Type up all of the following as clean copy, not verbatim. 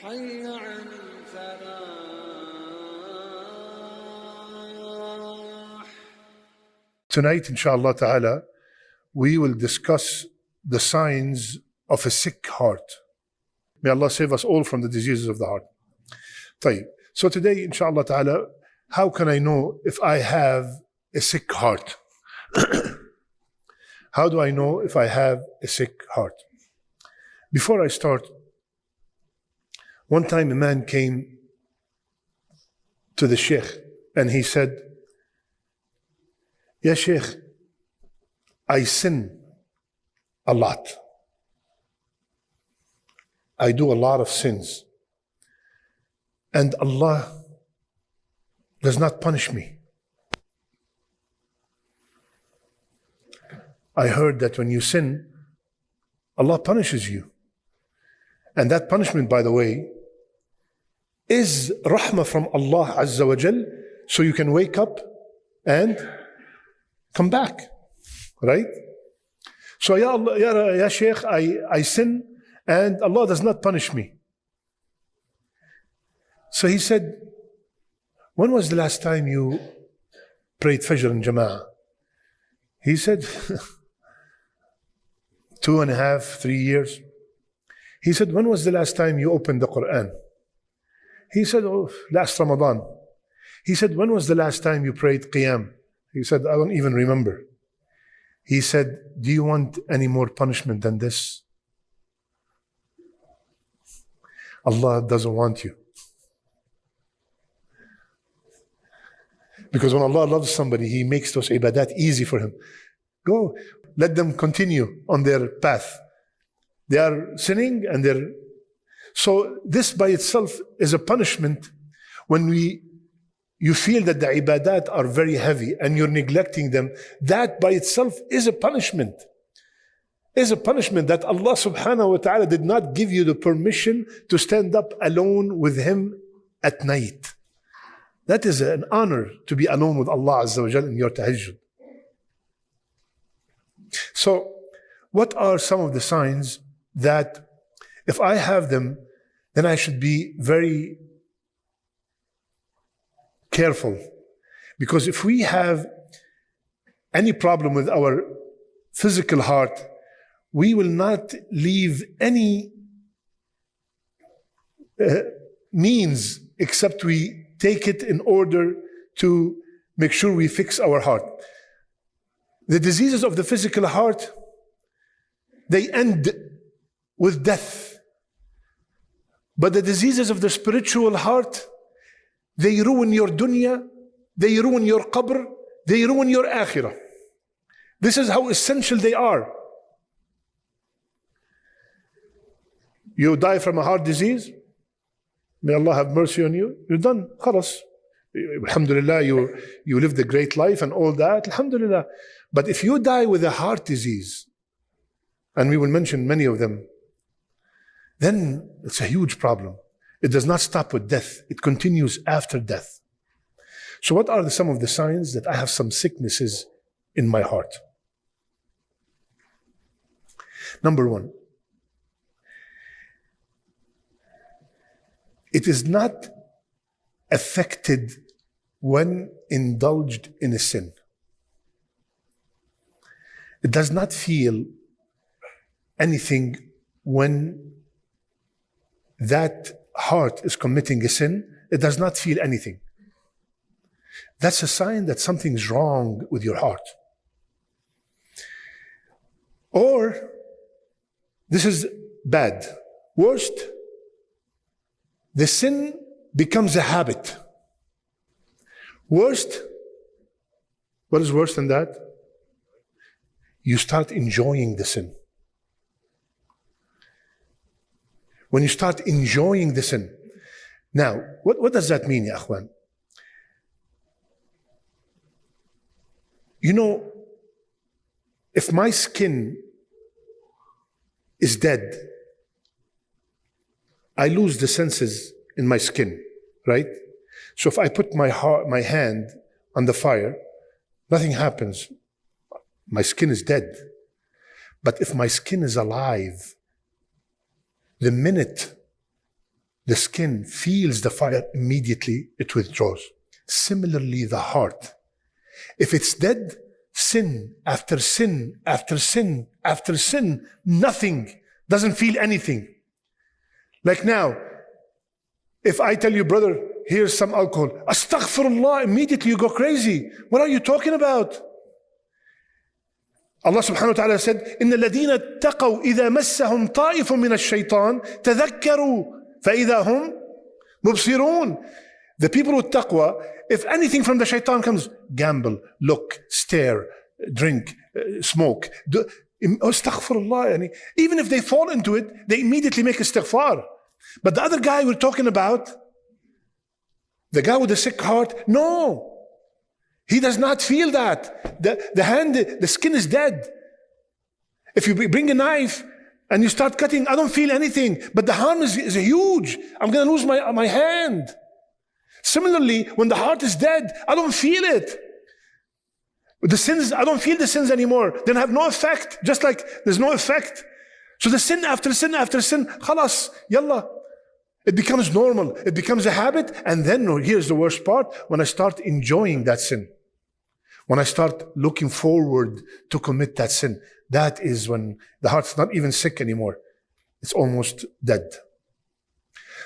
Hayya Falah. Tonight, inshallah ta'ala, we will discuss the signs of a sick heart. May Allah save us all from the diseases of the heart. طيب. So today, inshallah ta'ala, how can I know if I have a sick heart? How do I know if I have a sick heart? Before I start, one time a man came to the Sheikh and he said, Ya Sheikh, I sin a lot. I do a lot of sins. And Allah does not punish me. I heard that when you sin, Allah punishes you. And that punishment, by the way, is rahmah from Allah Azza wa Jal, so you can wake up and come back, right? So, Ya Allah, Ya Shaykh, I sin and Allah does not punish me. So he said, when was the last time you prayed Fajr in Jama'ah? He said, 2.5, 3 years. He said, when was the last time you opened the Quran? He said, oh, last Ramadan. He said, when was the last time you prayed Qiyam? He said, I don't even remember. He said, do you want any more punishment than this? Allah doesn't want you. Because when Allah loves somebody, He makes those ibadat easy for him. Go, let them continue on their path. They are sinning and they're... So this by itself is a punishment when you feel that the ibadat are very heavy and you're neglecting them. That by itself is a punishment. Is a punishment that Allah subhanahu wa ta'ala did not give you the permission to stand up alone with Him at night. That is an honor to be alone with Allah Azza wa Jal in your tahajjud. So, what are some of the signs that if I have them, then I should be very careful? Because if we have any problem with our physical heart, we will not leave any means except we take it in order to make sure we fix our heart. The diseases of the physical heart, they end with death. But the diseases of the spiritual heart, they ruin your dunya, they ruin your qabr, they ruin your akhirah. This is how essential they are. You die from a heart disease, may Allah have mercy on you, you're done, khalas. Alhamdulillah, you lived a great life and all that, alhamdulillah. But if you die with a heart disease, and we will mention many of them, then it's a huge problem. It does not stop with death. It continues after death. So what are some of the signs that I have some sicknesses in my heart? Number one, it is not affected when indulged in a sin. It does not feel anything when that heart is committing a sin. It does not feel anything. That's a sign that something's wrong with your heart. Or, this is bad. Worst, the sin becomes a habit. Worst, what is worse than that? You start enjoying the sin. When you start enjoying the sin. Now, what does that mean, ya akhwan? You know, if my skin is dead, I lose the senses in my skin, right? So if I put my hand on the fire, nothing happens. My skin is dead. But if my skin is alive, the minute the skin feels the fire, immediately it withdraws. Similarly, the heart, if it's dead, sin after sin after sin after sin, nothing, doesn't feel anything. Like now, if I tell you, brother, here's some alcohol, astaghfirullah, immediately you go crazy. What are you talking about? Allah subhanahu wa ta'ala said, إِنَّ الَّذِينَ اتَّقَوْا إِذَا مَسَّهُمْ طَائِفٌ مِّنَ الشَّيْطَانِ تَذَكَّرُوا فَإِذَا هُمْ مُبْصِرُونَ. The people with taqwa, if anything from the shaitan comes, gamble, look, stare, drink, smoke, astaghfirullah. Even if they fall into it, they immediately make istighfar. But the other guy we're talking about, the guy with the sick heart, no, he does not feel that. The hand, the skin is dead. If you bring a knife and you start cutting, I don't feel anything, but the harm is huge. I'm going to lose my hand. Similarly, when the heart is dead, I don't feel it. The sins, I don't feel the sins anymore. They have no effect, just like there's no effect. So the sin after sin after sin, khalas, yalla. It becomes normal. It becomes a habit. And then, here's the worst part, when I start enjoying that sin, when I start looking forward to commit that sin, that is when the heart's not even sick anymore. It's almost dead.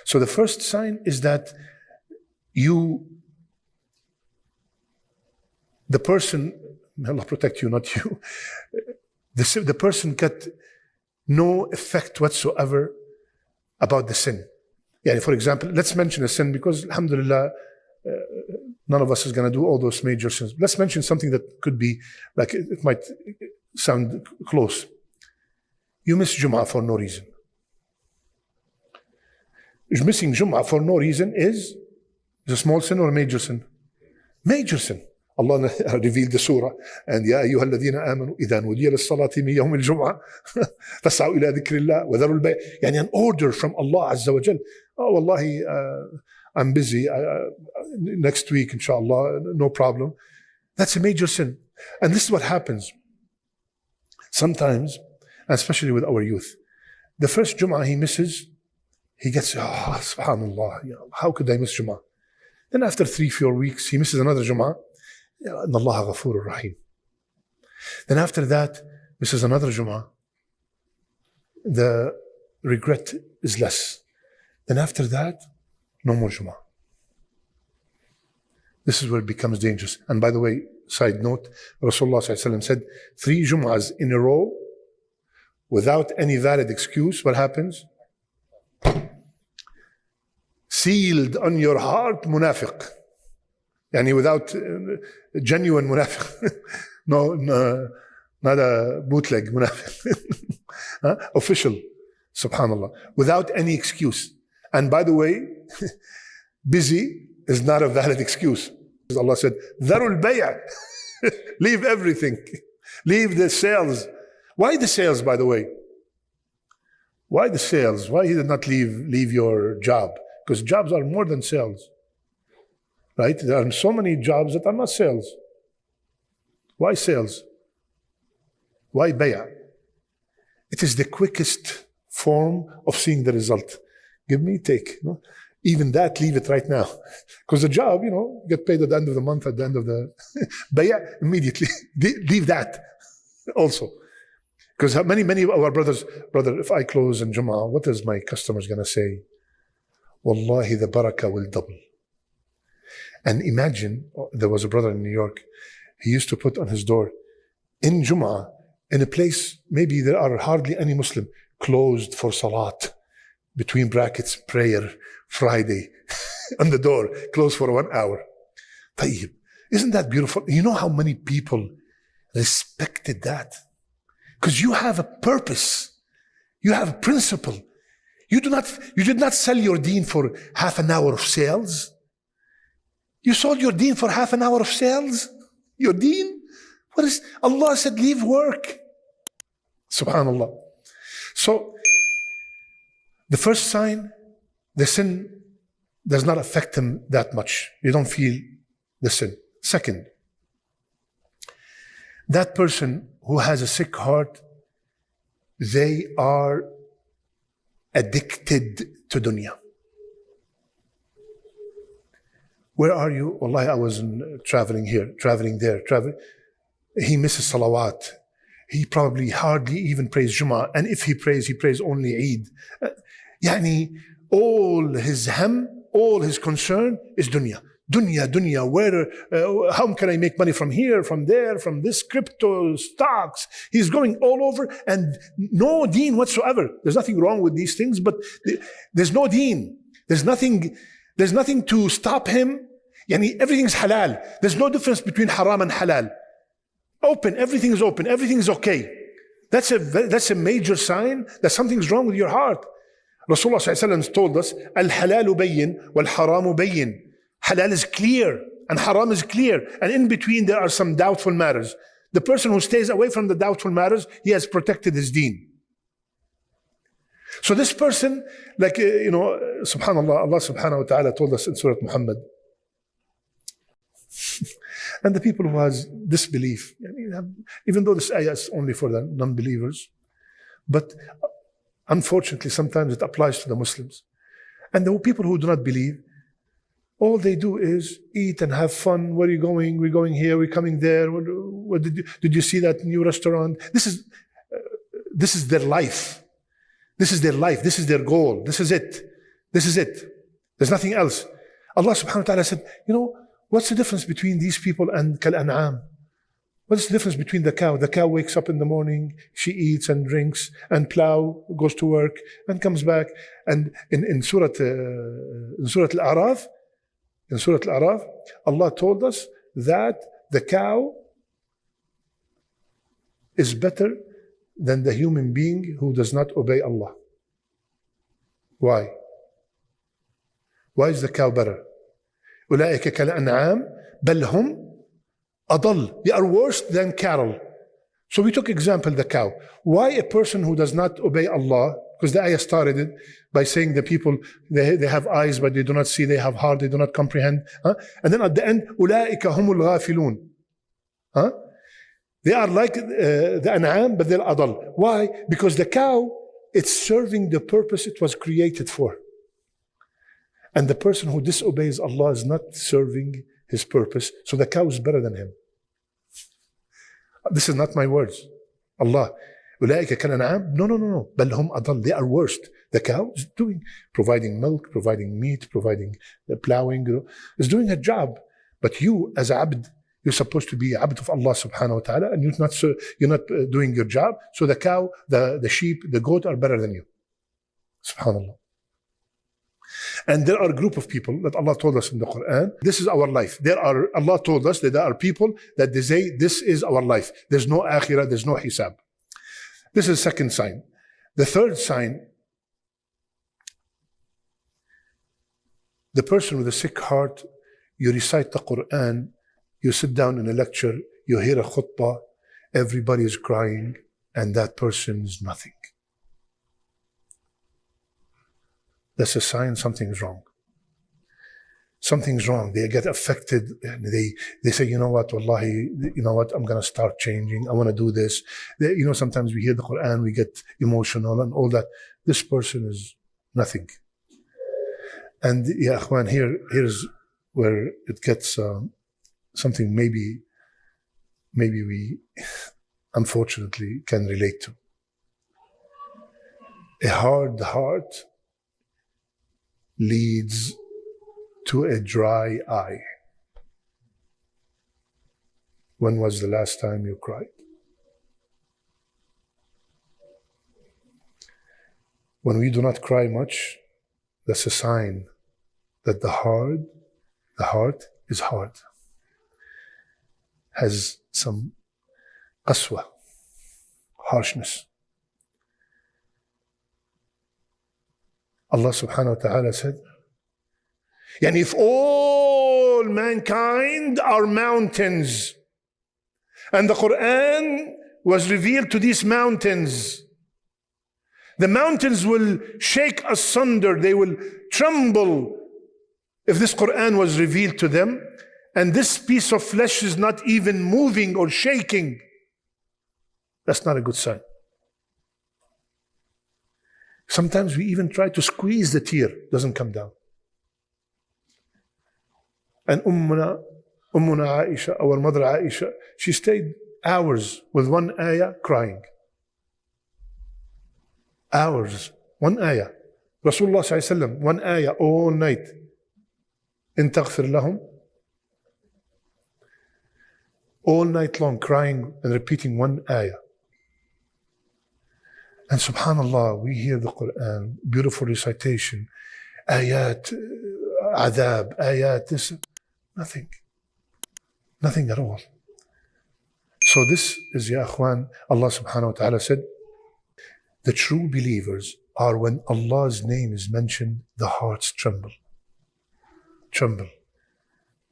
So the first sign is that the person, may Allah protect you, not you, the person got no effect whatsoever about the sin. Yeah, for example, let's mention a sin because, alhamdulillah, none of us is going to do all those major sins. Let's mention something that could be, like, it might sound close. You miss Jum'ah for no reason. Missing Jum'ah for no reason is a small sin or a major sin? Major sin. Allah revealed the surah, and يا أيها الذين آمنوا إذا نودي للصلاة من يوم الجمعة فاسعوا إلى ذكر الله وذروا البيع. يعني an order from Allah Azza wa Jal. Oh, wallahi, I'm busy. Next week, inshallah, no problem. That's a major sin. And this is what happens. Sometimes, especially with our youth, the first Jum'ah he misses, he gets, subhanallah, how could I miss Jum'ah? Then after 3-4 weeks, he misses another Jum'ah. Inna Allah ghafurur rahim. Then after that, misses another Jum'ah. The regret is less. Then after that, no more Jum'ah. This is where it becomes dangerous. And by the way, side note, Rasulullah said, 3 Jum'ahs in a row, without any valid excuse, what happens? Sealed on your heart, munafiq. Yani without genuine munafiq. No, not a bootleg munafiq. Official, subhanallah. Without any excuse. And by the way, busy is not a valid excuse. Allah said, Dharul bay'a. Leave everything. Leave the sales. Why the sales, by the way? Why the sales? Why he did not leave your job? Because jobs are more than sales. Right? There are so many jobs that are not sales. Why sales? Why bay'a? It is the quickest form of seeing the result. Give me, take. No? Even that, leave it right now. Because the job, get paid at the end of the month, at the end of the bay'a, immediately. Leave that also. Because many of our brothers, brother, if I close in Jum'ah, what is my customers going to say? Wallahi, the barakah will double. And imagine, there was a brother in New York, he used to put on his door, in Jum'ah, in a place, maybe there are hardly any Muslim, closed for salat, between brackets, prayer, Friday, on the door, closed for 1 hour. Tayyib. Isn't that beautiful? You know how many people respected that? Because you have a purpose. You have a principle. You did not sell your deen for half an hour of sales. You sold your deen for half an hour of sales? Your deen? What is, Allah said, leave work. Subhanallah. So, the first sign, the sin does not affect him that much. You don't feel the sin. Second, that person who has a sick heart, they are addicted to dunya. Where are you? Wallahi, I was traveling here, traveling there, traveling. He misses salawat. He probably hardly even prays Jummah. And if he prays only Eid. Yani, all his all his concern is dunya. Dunya, where, how can I make money from here, from there, from this crypto, stocks? He's going all over and no deen whatsoever. There's nothing wrong with these things, but there's no deen. There's nothing to stop him. Yani, everything's halal. There's no difference between haram and halal. Open, everything is open, everything is okay. That's a major sign that something's wrong with your heart. Rasulullah ﷺ told us, Al-halalu bayyin wal-haramu bayyin. Halal is clear and haram is clear. And in between there are some doubtful matters. The person who stays away from the doubtful matters, he has protected his deen. So this person, like, subhanAllah, Allah subhanahu wa ta'ala told us in Surah Muhammad, and the people who has disbelief, even though this ayah is only for the non-believers, but unfortunately sometimes it applies to the Muslims. And the people who do not believe, all they do is eat and have fun. Where are you going? We're going here, we're coming there. What did you see that new restaurant? This is their life. This is their life. This is their goal. This is it. This is it. There's nothing else. Allah subhanahu wa ta'ala said, what's the difference between these people and kal-an'am? What's the difference between the cow? The cow wakes up in the morning, she eats and drinks and plow, goes to work and comes back. And in Surah Al-A'raf, Allah told us that the cow is better than the human being who does not obey Allah. Why? Why is the cow better? أولئك كالأنعام بل هم أضل. They are worse than cattle. So we took example the cow. Why a person who does not obey Allah? Because the ayah started it by saying the people, they have eyes but they do not see, they have heart, they do not comprehend. And then at the end, أولئك هم الغافلون. They are like the an'am, but they're adal. Why? Because the cow, it's serving the purpose it was created for. And the person who disobeys Allah is not serving his purpose, so the cow is better than him. This is not my words. Allah. أولئك كالأنعام. No. بل هم أضل. They are worst. The cow is providing milk, providing meat, providing plowing, is doing a job. But you, as a abd, you're supposed to be abd of Allah subhanahu wa ta'ala, and you're not doing your job. So the cow, the sheep, the goat are better than you. Subhanallah. And there are a group of people that Allah told us in the Quran, this is our life. Allah told us that there are people that they say, this is our life. There's no akhirah, there's no hisab. This is the second sign. The third sign, the person with a sick heart, you recite the Quran, you sit down in a lecture, you hear a khutbah, everybody is crying, and that person is nothing. That's a sign something's wrong. Something's wrong. They get affected and they say, you know what, wallahi, I'm going to start changing. I want to do this. Sometimes we hear the Quran, we get emotional and all that. This person is nothing. And ya akhwan, here's where it gets something maybe we unfortunately can relate to. A hard heart leads to a dry eye. When was the last time you cried? When we do not cry much, that's a sign that the heart is hard, has some qaswa, harshness. Allah subhanahu wa ta'ala said, and if all mankind are mountains, and the Quran was revealed to these mountains, the mountains will shake asunder, they will tremble if this Quran was revealed to them, and this piece of flesh is not even moving or shaking. That's not a good sign. Sometimes we even try to squeeze the tear, doesn't come down. And Ummuna Aisha, our mother Aisha, she stayed hours with one ayah crying. Hours, one ayah. Rasulullah sallallahu alaihi wasallam, one ayah all night. In taghfir lahum. All night long crying and repeating one ayah. And subhanallah, we hear the Quran, beautiful recitation, ayat, adab, ayat, this, nothing. Nothing at all. So this is, ya akhwan, Allah subhanahu wa ta'ala said, the true believers are when Allah's name is mentioned, the hearts tremble. Tremble.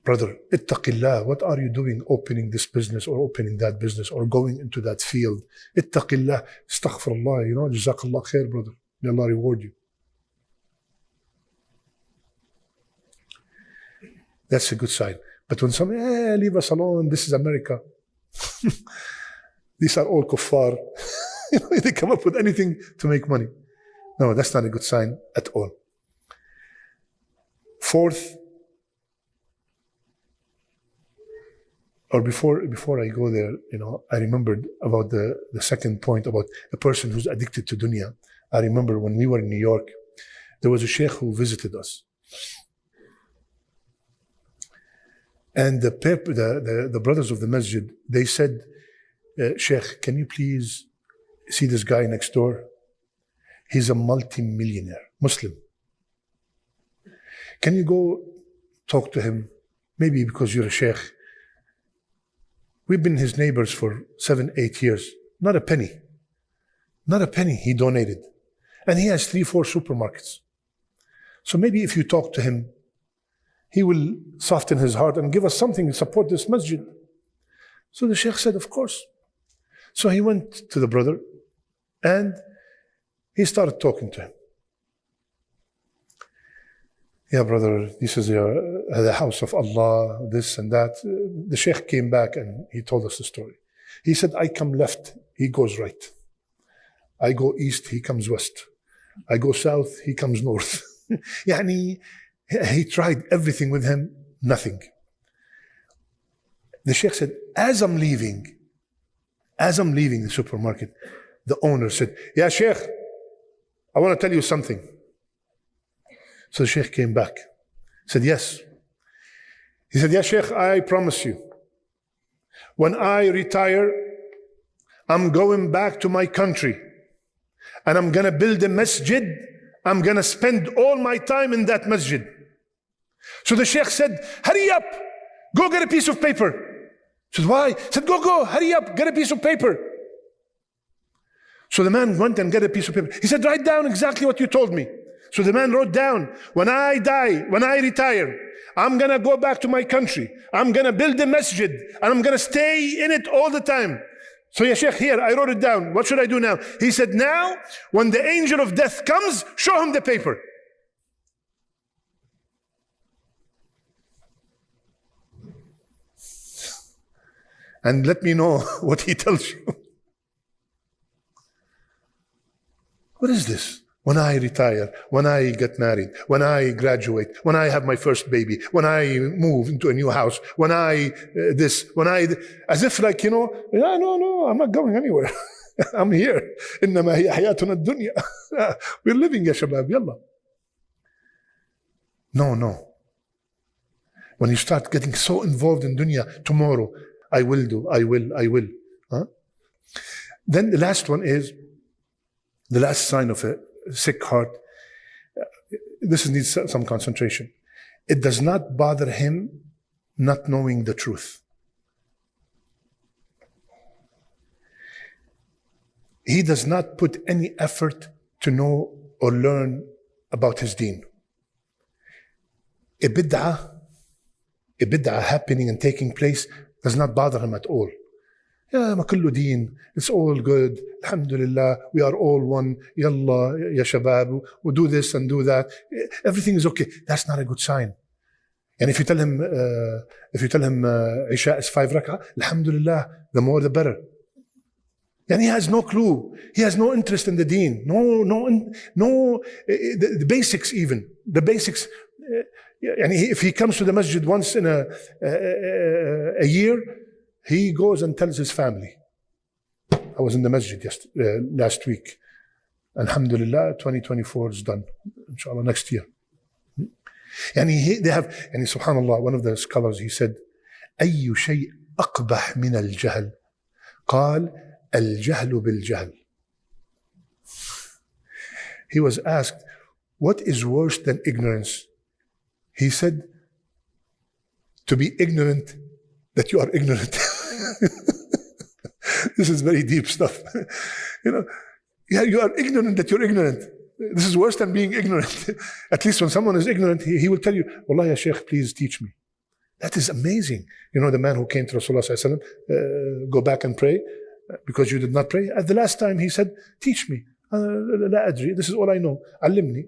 Brother, ittaqillah, what are you doing opening this business or opening that business or going into that field? Ittaqillah, astaghfirullah, jazakallah khair, brother. May Allah reward you. That's a good sign. But when somebody, leave us alone, this is America. These are all kuffar. They come up with anything to make money. No, that's not a good sign at all. Fourth, or before I go there, I remembered about the second point about a person who's addicted to dunya. I remember when we were in New York, there was a sheikh who visited us. And the brothers of the masjid, they said, Sheikh, can you please see this guy next door? He's a multi-millionaire, Muslim. Can you go talk to him? Maybe because you're a sheikh. We've been his neighbors for 7-8 years. Not a penny. Not a penny he donated. And he has 3-4 supermarkets. So maybe if you talk to him, he will soften his heart and give us something to support this masjid. So the sheikh said, of course. So he went to the brother and he started talking to him. Yeah, brother, this is the house of Allah, this and that. The sheikh came back and he told us the story. He said, I come left, he goes right. I go east, he comes west. I go south, he comes north. Yani, he tried everything with him, nothing. The sheikh said, as I'm leaving the supermarket, the owner said, Ya sheikh, I want to tell you something. So the sheikh came back, said, yes. He said, Ya sheikh, I promise you, when I retire, I'm going back to my country and I'm going to build a masjid. I'm going to spend all my time in that masjid. So the sheikh said, hurry up, go get a piece of paper. He said, why? He said, go, hurry up, get a piece of paper. So the man went and got a piece of paper. He said, write down exactly what you told me. So the man wrote down, when I die, when I retire, I'm going to go back to my country. I'm going to build a masjid and I'm going to stay in it all the time. So ya sheikh, here, I wrote it down. What should I do now? He said, now, when the angel of death comes, show him the paper. And let me know what he tells you. What is this? When I retire, when I get married, when I graduate, when I have my first baby, when I move into a new house, when I as if like, no, I'm not going anywhere. I'm here. إنما هي حياتنا الدنيا. We're living, ya shabab, yalla. No. When you start getting so involved in dunya, tomorrow, I will. Huh? Then the last one is, the last sign of a sick heart. This needs some concentration. It does not bother him not knowing the truth. He does not put any effort to know or learn about his deen. A bid'ah happening and taking place does not bother him at all. Yeah, ma kullu deen. It's all good. Alhamdulillah, we are all one. Yalla, ya shabab, we'll do this and do that. Everything is okay. That's not a good sign. And if you tell him, Isha is 5 rak'ah, Alhamdulillah, the more the better. And he has no clue. He has no interest in the deen. No, the basics even. The basics. And if he comes to the masjid once in a year, he goes and tells his family. I was in the masjid last week. Alhamdulillah, 2024 is done. Inshallah, next year. And they have, and subhanallah, one of the scholars, he said, أي شيء أقبح من الجهل قال الجهل بالجهل. He was asked, what is worse than ignorance? He said, to be ignorant that you are ignorant. This is very deep stuff. You are ignorant that you're ignorant. This is worse than being ignorant. At least when someone is ignorant, he will tell you, Wallah ya Shaykh, please teach me. That is amazing. The man who came to Rasulullah sallallahu alaihi wasallam, go back and pray because you did not pray. At the last time he said, teach me. لا أدري. This is all I know. علمني.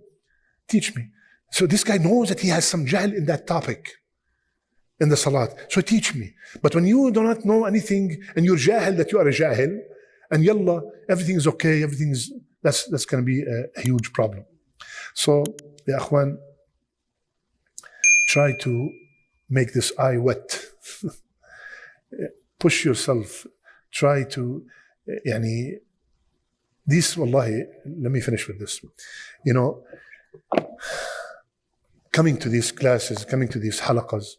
Teach me. So this guy knows that he has some jahl in that topic, in the salat. So teach me. But when you do not know anything and you're jahil that you are a jahil, and yalla, everything is okay, that's going to be a huge problem. So, ya akhwan, try to make this eye wet. Push yourself. Try to, this, wallahi, let me finish with this. Coming to these classes, coming to these halaqas,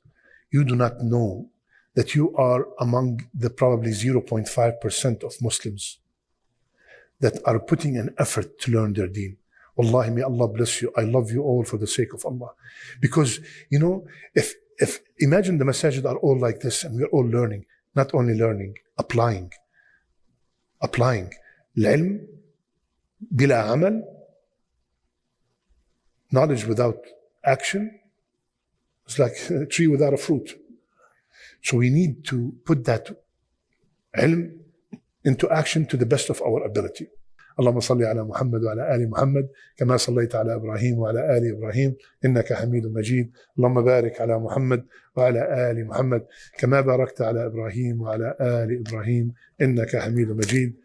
you do not know that you are among the probably 0.5% of Muslims that are putting an effort to learn their deen. Wallahi, may Allah bless you. I love you all for the sake of Allah. Because, if imagine the masajid are all like this and we're all learning, not only learning, applying. Al-ilm bila amal, knowledge without action, it's like a tree without a fruit. So we need to put that ilm into action to the best of our ability. اللهم صل على محمد وعلى آل محمد كما صليت على إبراهيم وعلى آل إبراهيم إنك حميد مجيد. اللهم بارك على محمد وعلى آل محمد كما باركت على إبراهيم وعلى آل إبراهيم إنك حميد مجيد.